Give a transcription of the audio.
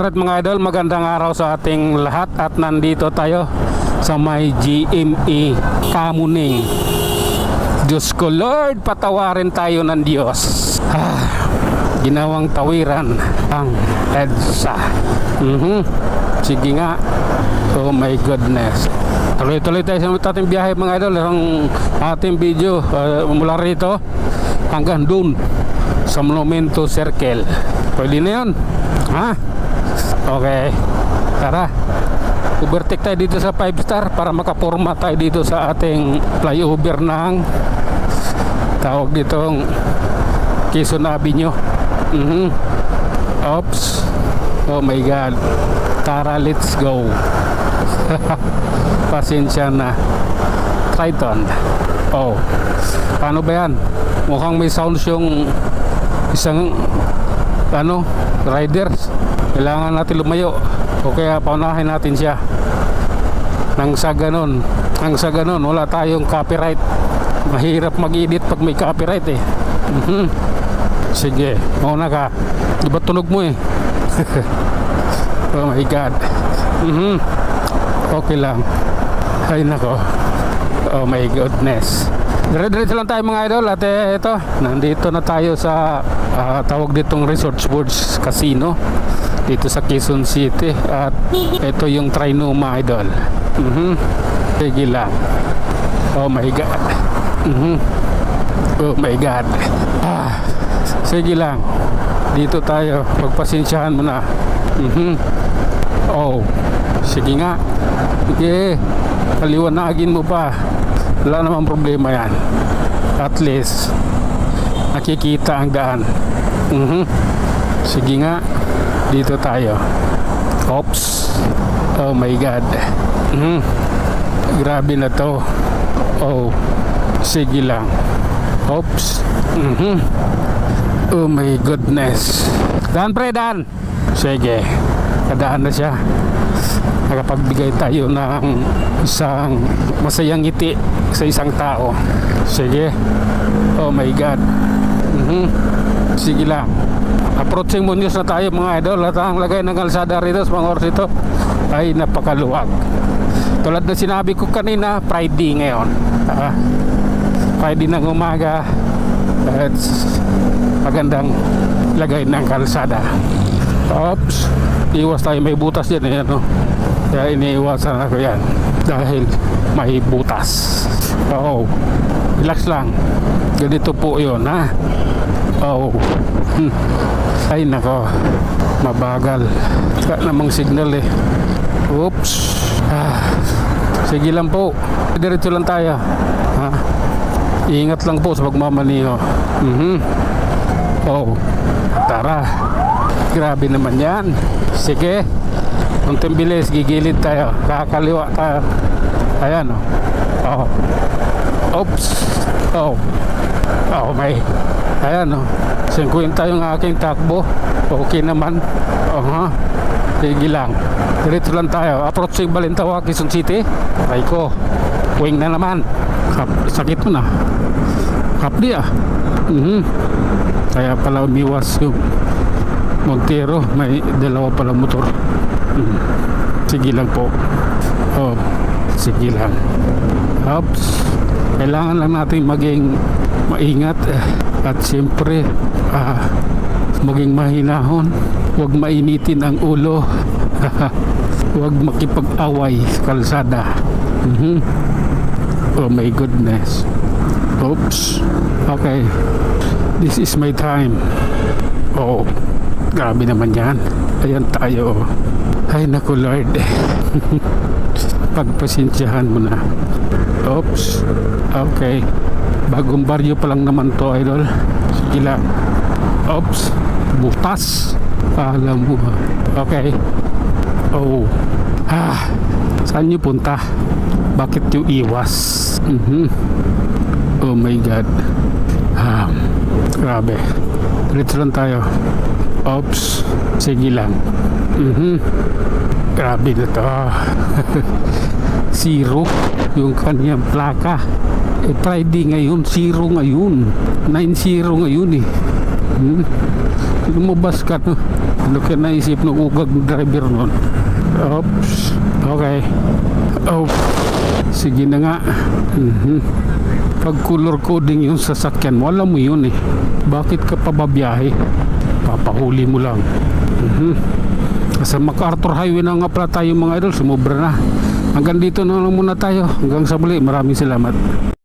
Alright mga idol, magandang araw sa ating lahat at nandito tayo sa may GME Kamuning. Diyos ko Lord, patawarin tayo ng Diyos. Ginawang tawiran ang EDSA. Sige nga. Oh my goodness. Tuloy-tuloy tayo sa ating biyahe mga idol. Ang ating video mula rito hanggang dun sa Monumento Circle. Pwede na yun. Okay. Tara. Overtake tayo dito sa 5 star para makaporma tayo dito sa ating flyover ng tawag ditong Quezon Avenue. Oops. Oh my God. Tara, let's go. Pasensya na. Triton. Oh. Paano ba yan? Mukhang may sounds yung isang riders. Kailangan natin lumayo o kaya paunahin natin siya. Nang sa ganun wala tayong copyright. Mahirap mag-edit pag may copyright eh. Sige, mauna ka. Di ba tunog mo eh? Oh my God. Okay lang. Ay nako. Oh my goodness. Dire-diretso lang tayo mga idol. At ito, nandito na tayo sa tawag ditong Resorts World Casino dito sa Quezon City. At ito yung Trinoma idol. Sige lang. Oh my God. Oh my God. Sige lang. Dito tayo. Pagpasensyahan mo na. Oh. Sige nga. Sige. Paliwanagin mo pa. Wala namang problema yan. At least nakikita ang daan. Sige nga. Dito tayo. Oops. Oh my God. Grabe na to. Oh. Sige lang. Oops. Oh my goodness. Dan pre, dan. Sige. Kadaan na siya. Nakapagbigay tayo ng isang masayang ngiti sa isang tao. Sige. Oh my God. Sige lang. Approaching Muñoz na tayo mga idol. At ang lagay ng kalsada rito sa mga oras ito ay napakaluwag. Tulad na sinabi ko kanina, Friday ngayon. Friday ng umaga. At magandang lagay ng kalsada. Oops. Iwas tayo, may butas dyan eh, kaya iniiwasan ako yan dahil may butas. Oo. Relax lang. Ganito po yun ha. Oo. Ay nako, mabagal. Wala namang signal eh. Oops. Sige lang po. Diretso lang tayo. Ingat lang po sa pagmamaniho. Oh. Tara. Grabe naman yan. Sige. Unting bilis, gigilid tayo. Kakaliwa tayo. Ayan o. Oh. Oops. Oh. Oh may. Ayan o. 50 yung aking takbo. Okay naman. Sige lang. Diretso lang tayo. Approaching Balintawak, Quezon City. Ay ko. Wing na naman. Sakit mo na. Kapdi Kaya pala umiwas yung Montero. May dalawa pala motor. Sige lang po. Oh, sige lang. Oops. Kailangan lang natin maging maingat at siyempre maging mahinahon. Huwag mainitin ang ulo. Huwag makipag-away sa kalsada. Oh my goodness. Oops. Okay. This is my time. Oh, grabe naman yan. Ayan tayo. Ay naku Lord. Pagpasensyahan mo na. Oops. Okay. Bagong baryo pa lang naman to idol. Sige lang. Oops. Butas. Alam mo. Okay. Oh. Saan nyo punta? Bakit yung iwas? Oh my God. Grabe. Diretso lang tayo. Oops. Sige lang. Grabe na to. Zero yung kanyang plaka. Friday ngayon, 0 ngayon. 9-0 ngayon eh. Lumabas ka no? Ano kaya naisip ng ugag ng driver nun? Oops. Okay. Oh. Sige na nga. Pag color coding yung sasakyan mo, alam mo yun eh. Bakit ka pa babiyahe? Papahuli mo lang. Sa MacArthur Highway na nga pala tayo mga idol. Sumobra na. Hanggang dito na lang muna tayo. Hanggang sa muli. Maraming salamat.